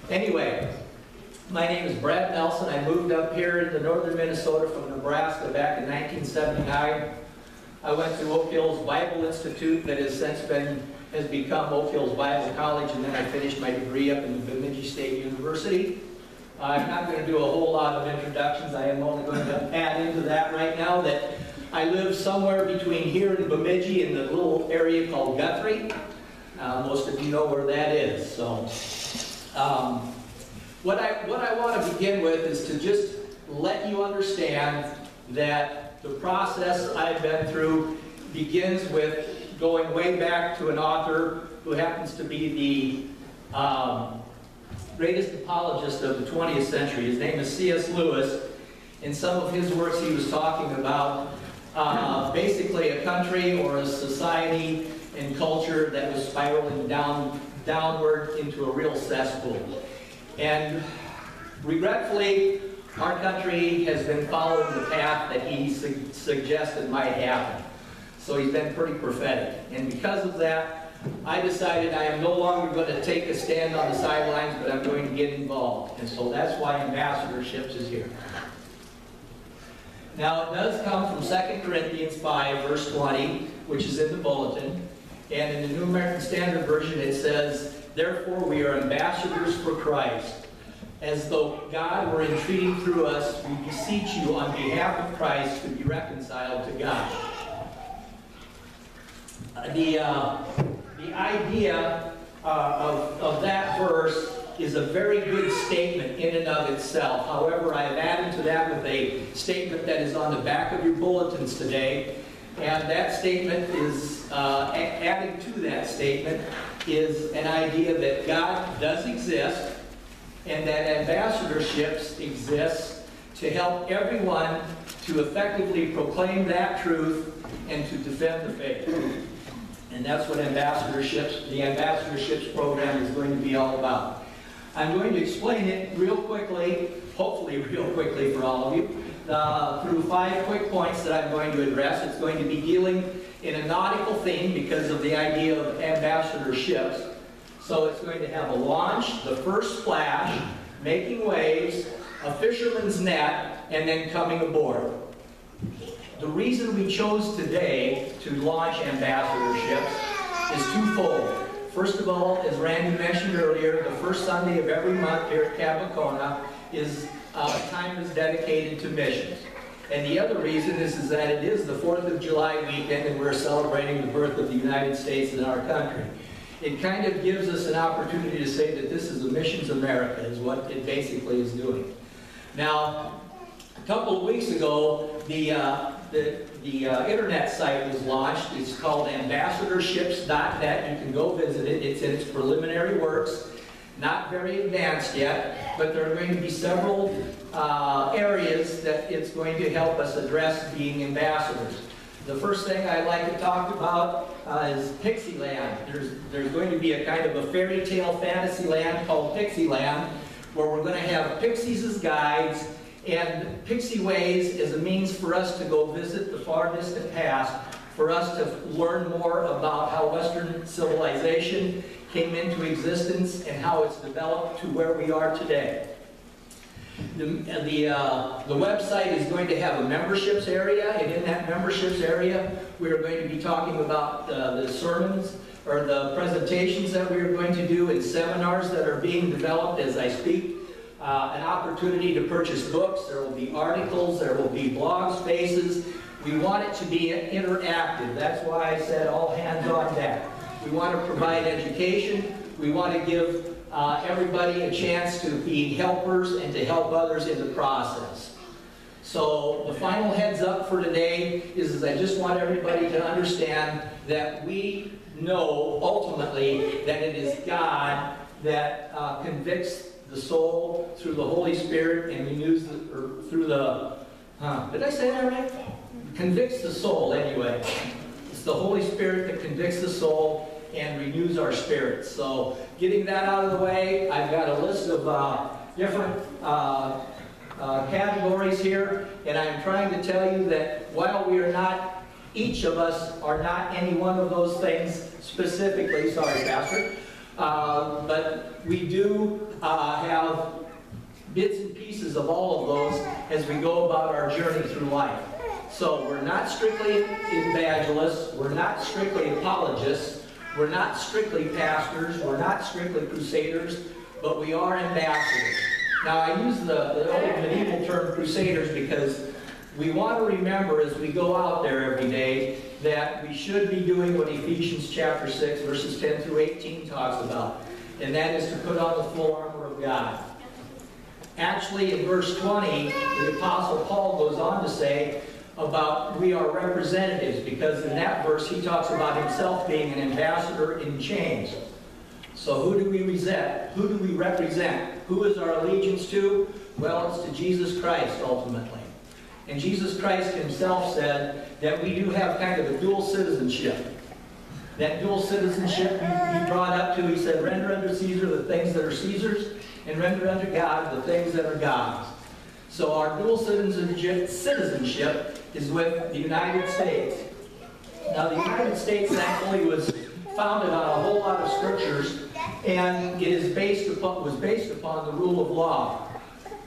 Anyway, my name is Brad Nelson. I moved up here into northern Minnesota from Nebraska back in 1979. I went to Oak Hills Bible Institute that has since has become Oak Hills Bible College, and then I finished my degree up in Bemidji State University. I'm not going to do a whole lot of introductions. I am only going to add into that right now that I live somewhere between here and Bemidji in the little area called Guthrie. Most of you know where that is. So, what I want to begin with is to just let you understand that the process I've been through begins with going way back to an author who happens to be the greatest apologist of the 20th century. His name is C.S. Lewis. In some of his works he was talking about basically a country or a society and culture that was spiraling downward into a real cesspool. And regretfully, our country has been following the path that he suggested might happen. So he's been pretty prophetic. And because of that, I decided I am no longer going to take a stand on the sidelines, but I'm going to get involved. And so that's why Ambassadorships is here. Now, it does come from 2 Corinthians 5, verse 20, which is in the bulletin. And in the New American Standard Version, it says, "Therefore we are ambassadors for Christ. As though God were entreating through us, we beseech you on behalf of Christ to be reconciled to God." The idea of that verse is a very good statement in and of itself. However, I have added to that with a statement that is on the back of your bulletins today. And that statement is, adding to that statement, is an idea that God does exist and that ambassadorships exist to help everyone to effectively proclaim that truth and to defend the faith. And that's what the ambassadorships program is going to be all about. I'm going to explain it real quickly, hopefully real quickly for all of you, through 5 quick points that I'm going to address. It's going to be dealing in a nautical theme because of the idea of ambassadorships. So it's going to have a launch, the first splash, making waves, a fisherman's net, and then coming aboard. The reason we chose today to launch ambassadorships is twofold. First of all, as Randy mentioned earlier, the first Sunday of every month here at Cabacona is time is dedicated to missions. And the other reason is that it is the 4th of July weekend and we're celebrating the birth of the United States in our country. It kind of gives us an opportunity to say that this is a Missions America, is what it basically is doing. Now, a couple of weeks ago, the internet site was launched. It's called Ambassadorships.net. You can go visit it. It's in its preliminary works. Not very advanced yet, but there are going to be several areas that it's going to help us address being ambassadors. The first thing I'd like to talk about is Pixieland. There's going to be a kind of a fairy tale fantasy land called Pixieland, where we're going to have pixies as guides, and Pixie Ways is a means for us to go visit the far distant past, for us to learn more about how Western civilization came into existence and how it's developed to where we are today. The website is going to have a memberships area, and in that memberships area, we are going to be talking about the sermons or the presentations that we are going to do and seminars that are being developed as I speak. An opportunity to purchase books. There will be articles. There will be blog spaces. We want it to be interactive. That's why I said all hands on deck. We want to provide education. We want to give everybody a chance to be helpers and to help others in the process. So the final heads up for today is I just want everybody to understand that we know ultimately that it is God that convicts the soul through the Holy Spirit and renews through the, did I say that right? Convicts the soul anyway. It's the Holy Spirit that convicts the soul and renews our spirits. So getting that out of the way, I've got a list of different categories here, and I'm trying to tell you that while we are not, each of us are not any one of those things specifically, sorry Pastor, but we do have bits and pieces of all of those as we go about our journey through life. So we're not strictly evangelists, we're not strictly apologists, we're not strictly pastors, we're not strictly crusaders, but we are ambassadors. Now I use the old medieval term crusaders because we want to remember as we go out there every day that we should be doing what Ephesians chapter 6 verses 10 through 18 talks about, and that is to put on the full armor of God. Actually, in verse 20, the Apostle Paul goes on to say about we are representatives, because in that verse he talks about himself being an ambassador in chains. So who do we represent? Who do we represent? Who is our allegiance to? Well, it's to Jesus Christ ultimately. And Jesus Christ himself said that we do have kind of a dual citizenship. That dual citizenship he brought up to, he said, render unto Caesar the things that are Caesar's, and render unto God the things that are God's. So our dual citizenship is with the United States. Now the United States thankfully was founded on a whole lot of scriptures, and it is was based upon the rule of law.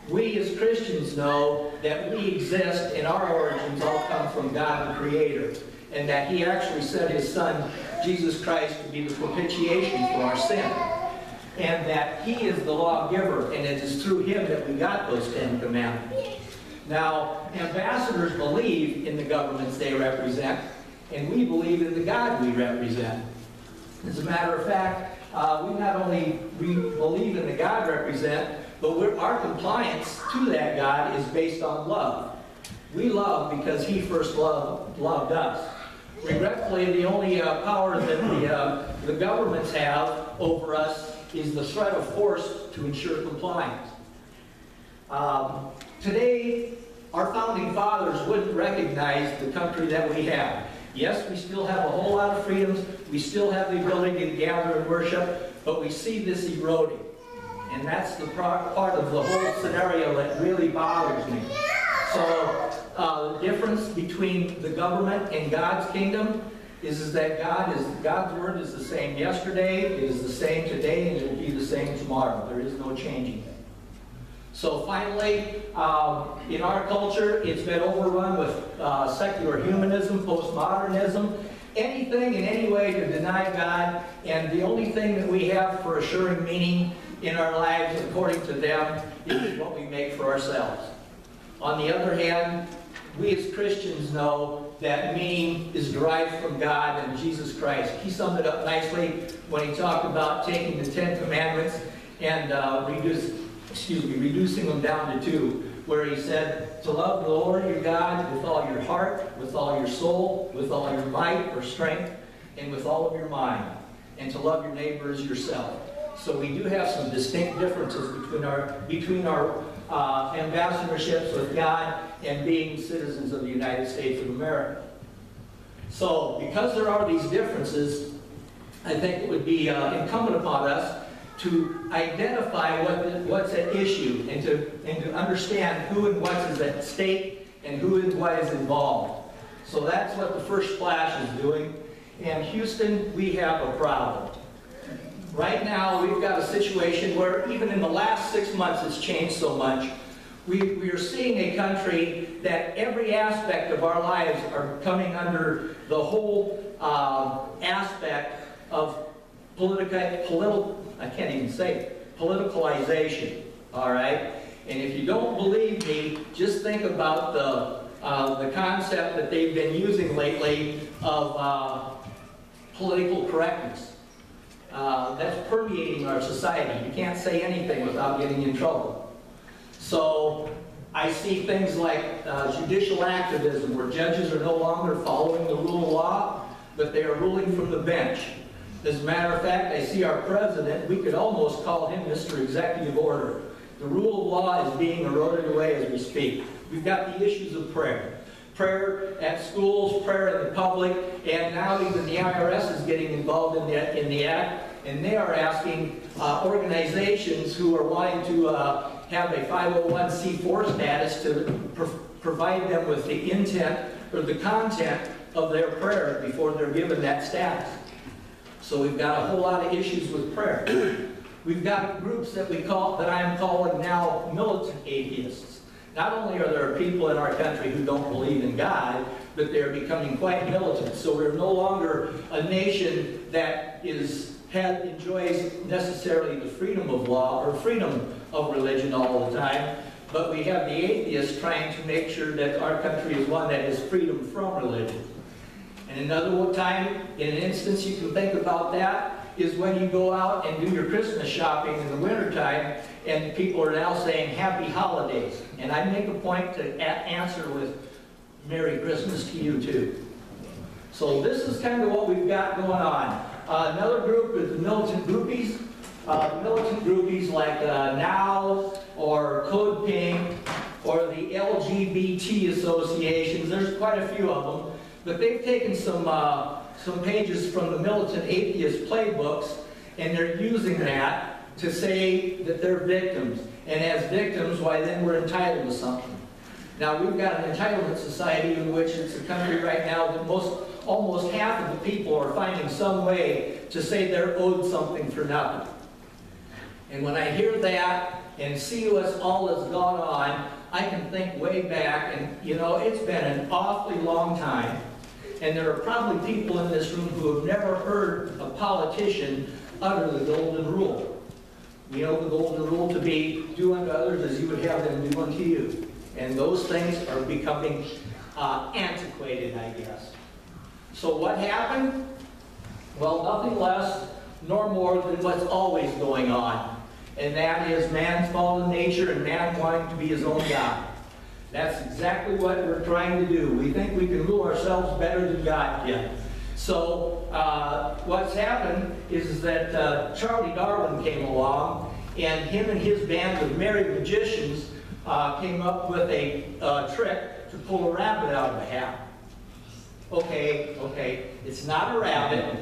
We as Christians know that we exist and our origins all come from God the Creator, and that He actually sent His Son, Jesus Christ, to be the propitiation for our sin. And that He is the lawgiver, and it is through Him that we got those 10 commandments. Now, ambassadors believe in the governments they represent, and we believe in the God we represent. As a matter of fact, we not only believe in the God we represent, but our compliance to that God is based on love. We love because He first loved us. Regretfully, the only power that the governments have over us is the threat of force to ensure compliance. Today, our founding fathers wouldn't recognize the country that we have. Yes, we still have a whole lot of freedoms. We still have the ability to gather and worship, but we see this eroding. And that's the part of the whole scenario that really bothers me. So the difference between the government and God's kingdom is that God's word is the same yesterday, it is the same today, and it will be the same tomorrow. There is no changing it. So finally, in our culture, it's been overrun with secular humanism, postmodernism, anything in any way to deny God, and the only thing that we have for assuring meaning in our lives, according to them, is what we make for ourselves. On the other hand, we as Christians know that meaning is derived from God and Jesus Christ. He summed it up nicely when he talked about taking the 10 commandments and reducing them down to 2, where he said to love the Lord your God with all your heart, with all your soul, with all your might or strength, and with all of your mind, and to love your neighbor as yourself. So we do have some distinct differences between our ambassadorships with God and being citizens of the United States of America. So because there are these differences, I think it would be incumbent upon us to identify what's at issue and to understand who and what is at stake and who and what is involved. So that's what the first splash is doing. And Houston, we have a problem. Right now, we've got a situation where even in the last 6 months it's changed so much. We are seeing a country that every aspect of our lives are coming under the whole aspect of politicalization, all right? And if you don't believe me, just think about the concept that they've been using lately of political correctness. That's permeating our society. You can't say anything without getting in trouble. So I see things like judicial activism, where judges are no longer following the rule of law, but they are ruling from the bench. As a matter of fact, I see our president, we could almost call him Mr. Executive Order. The rule of law is being eroded away as we speak. We've got the issues of prayer. Prayer at schools, prayer in the public, and now even the IRS is getting involved in the act, and they are asking organizations who are wanting to have a 501c4 status to provide them with the intent or the content of their prayer before they're given that status. So we've got a whole lot of issues with prayer. We've got groups that I'm calling now militant atheists. Not only are there people in our country who don't believe in God, but they're becoming quite militant. So we're no longer a nation that enjoys necessarily the freedom of law or freedom of religion all the time, but we have the atheists trying to make sure that our country is one that has freedom from religion. And another time, in an instance you can think about that, is when you go out and do your Christmas shopping in the wintertime, and people are now saying Happy Holidays. And I make a point to answer with Merry Christmas to you too. So this is kind of what we've got going on. Another group is the militant groupies. Militant groupies like NOW or Code Pink or the LGBT associations. There's quite a few of them. But they've taken some pages from the militant atheist playbooks, and they're using that to say that they're victims. And as victims, why then we're entitled to something. Now we've got an entitlement society in which it's a country right now that almost half of the people are finding some way to say they're owed something for nothing. And when I hear that and see what all has gone on, I can think way back, and you know, it's been an awfully long time. And there are probably people in this room who have never heard a politician utter the golden rule. You know the golden rule to be, do unto others as you would have them do unto you. And those things are becoming antiquated, I guess. So what happened? Well, nothing less nor more than what's always going on. And that is man's fallen nature and man wanting to be his own God. That's exactly what we're trying to do. We think we can rule ourselves better than God can. So what's happened is that Charlie Darwin came along, and him and his band of merry magicians came up with a trick to pull a rabbit out of a hat. Okay, it's not a rabbit,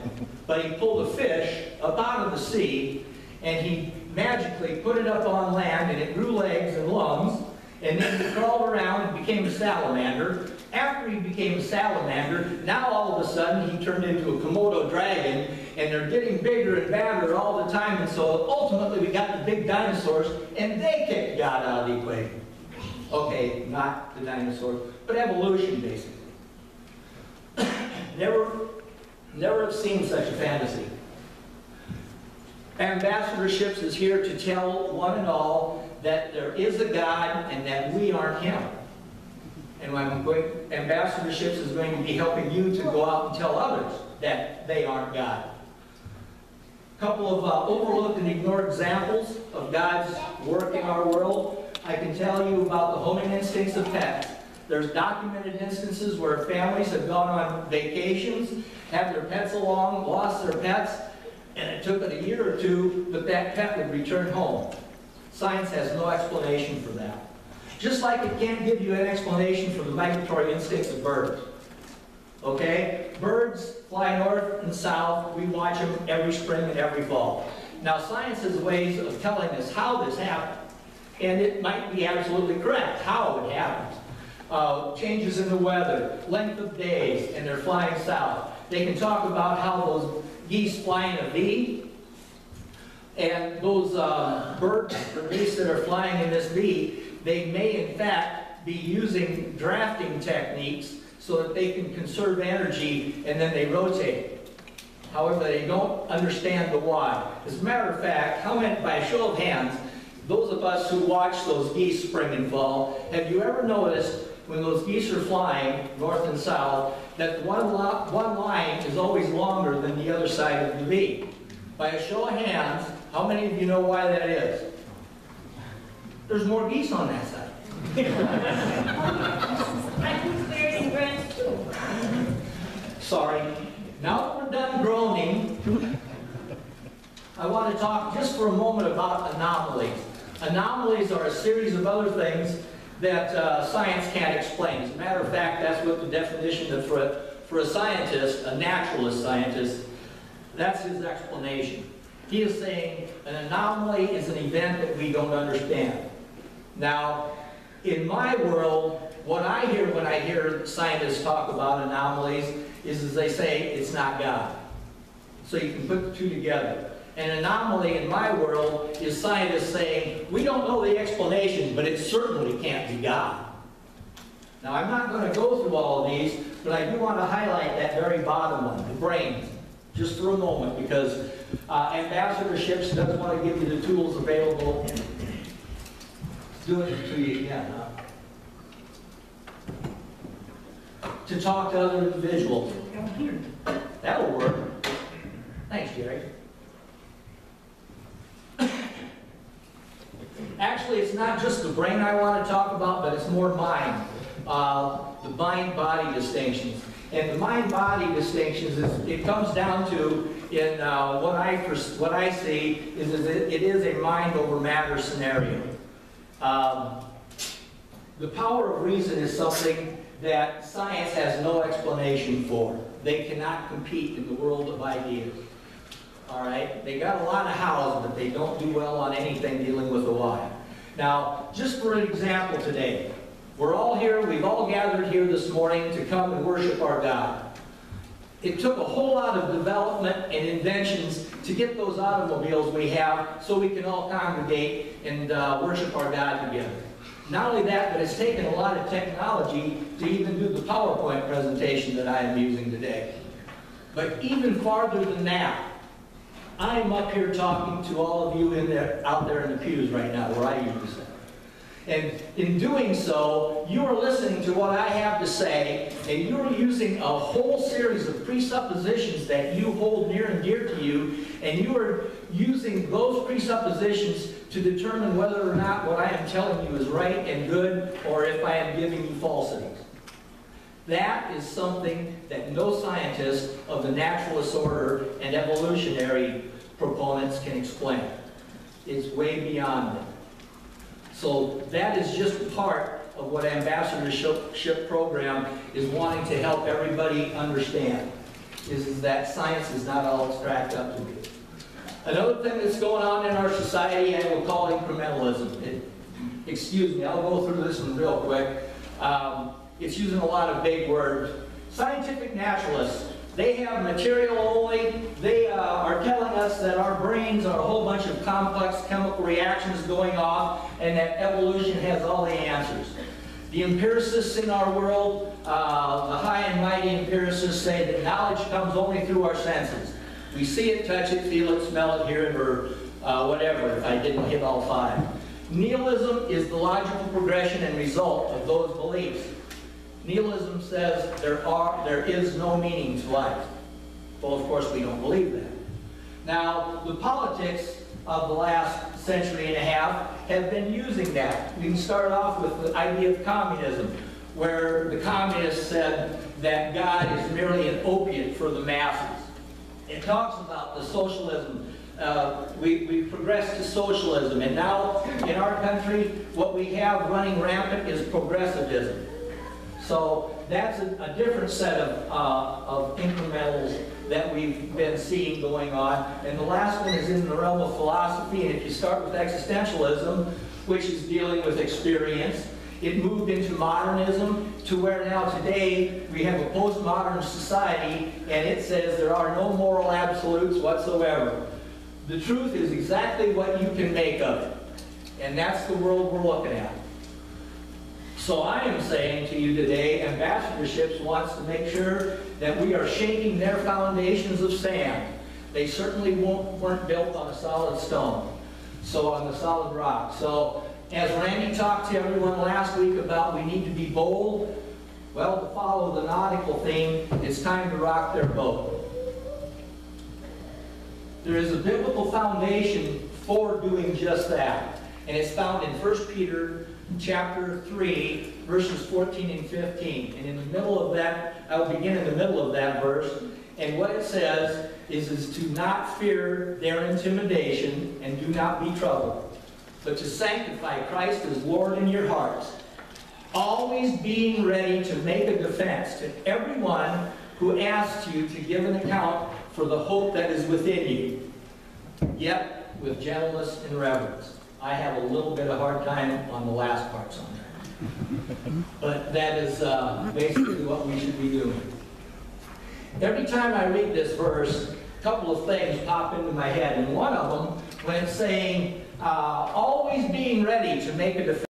but he pulled a fish up out of the sea, and he magically put it up on land, and it grew legs and lungs, and then he crawled around and became a salamander. After he became a salamander, now all of a sudden he turned into a Komodo dragon, and they're getting bigger and badder all the time, and so ultimately we got the big dinosaurs, and they kicked God out of the equation. Okay, not the dinosaurs, but evolution, basically. Never have seen such a fantasy. Ambassadorships is here to tell one and all that there is a God and that we aren't Him. And Ambassadorships is going to be helping you to go out and tell others that they aren't God. A couple of overlooked and ignored examples of God's work in our world. I can tell you about the homing instincts of pets. There's documented instances where families have gone on vacations, had their pets along, lost their pets, and it took it a year or two, but that pet would return home. Science has no explanation for that. Just like it can't give you an explanation for the migratory instincts of birds. Okay? Birds fly north and south. We watch them every spring and every fall. Now, science has ways of telling us how this happened. And it might be absolutely correct how it happens. Changes in the weather, length of days, and they're flying south. They can talk about how those geese fly in a V, and those birds or geese that are flying in this V, they may in fact be using drafting techniques so that they can conserve energy and then they rotate. However, they don't understand the why. As a matter of fact, how many, by a show of hands, those of us who watch those geese spring and fall, have you ever noticed when those geese are flying north and south that one line is always longer than the other side of the V? By a show of hands, how many of you know why that is? There's more geese on that side. Sorry. Now that we're done groaning, I want to talk just for a moment about anomalies. Anomalies are a series of other things that science can't explain. As a matter of fact, that's what the definition of for a scientist, a naturalist scientist, that's his explanation. He is saying an anomaly is an event that we don't understand. Now, in my world, what I hear when I hear scientists talk about anomalies is they say it's not God. so you can put the two together. An anomaly in my world is scientists saying, we don't know the explanation, but it certainly can't be God. Now, I'm not going to go through all of these, but I do want to highlight that very bottom one, the brains, just for a moment, because Ambassadorships does want to give you the tools available. Doing it to you again, to talk to other individuals. That'll work. Thanks, Jerry. Actually, it's not just the brain I want to talk about, but it's more mind. The mind-body distinctions. And the mind-body distinctions, it comes down to, in what I see, is it is a mind over matter scenario. The power of reason is something that science has no explanation for. They cannot compete in the world of ideas. All right? They got a lot of hows, but they don't do well on anything dealing with the why. Now, just for an example today, we're all here, we've all gathered here this morning to come and worship our God. It took a whole lot of development and inventions to get those automobiles we have so we can all congregate and worship our God together. Not only that, but it's taken a lot of technology to even do the PowerPoint presentation that I am using today. But even farther than that, I'm up here talking to all of you out there in the pews right now, where I usually sit. And in doing so, you are listening to what I have to say, and you're using a whole series of presuppositions that you hold near and dear to you, and you are using those presuppositions to determine whether or not what I am telling you is right and good, or if I am giving you falsities. That is something that no scientist of the naturalist order and evolutionary proponents can explain. It's way beyond them. So that is just part of what Ambassadorship program is wanting to help everybody understand, is that science is not all it's cracked up to be. Another thing that's going on in our society, I will call incrementalism. Excuse me, I'll go through this one real quick. It's using a lot of big words. Scientific naturalists, they have material only. They are telling us that our brains are a whole bunch of complex chemical reactions going off and that evolution has all the answers. The empiricists in our world, the high and mighty empiricists, say that knowledge comes only through our senses. We see it, touch it, feel it, smell it, hear it, or whatever, if I didn't hit all five. Nihilism is the logical progression and result of those beliefs. Nihilism says there is no meaning to life. Well, of course, we don't believe that. Now, the politics of the last century and a half have been using that. We can start off with the idea of communism, where the communists said that God is merely an opiate for the masses. It talks about the socialism. We progressed to socialism, and now in our country, what we have running rampant is progressivism. So that's a different set of incrementals that we've been seeing going on. And the last one is in the realm of philosophy. And if you start with existentialism, which is dealing with experience, it moved into modernism to where now today we have a postmodern society, and it says there are no moral absolutes whatsoever. The truth is exactly what you can make of it. And that's the world we're looking at. So I am saying to you today, Ambassadorships wants to make sure that we are shaking their foundations of sand. They certainly weren't built on a solid stone, so on the solid rock. So as Randy talked to everyone last week about we need to be bold, well, to follow the nautical theme, it's time to rock their boat. There is a biblical foundation for doing just that, and it's found in 1 Peter chapter 3, verses 14 and 15. And in the middle of that, I'll begin in the middle of that verse. And what it says is to not fear their intimidation and do not be troubled, but to sanctify Christ as Lord in your hearts, always being ready to make a defense to everyone who asks you to give an account for the hope that is within you, yet with gentleness and reverence. I have a little bit of hard time on the last parts on that. But that is basically what we should be doing. Every time I read this verse, couple of things pop into my head, and one of them, when it's saying, always being ready to make a defense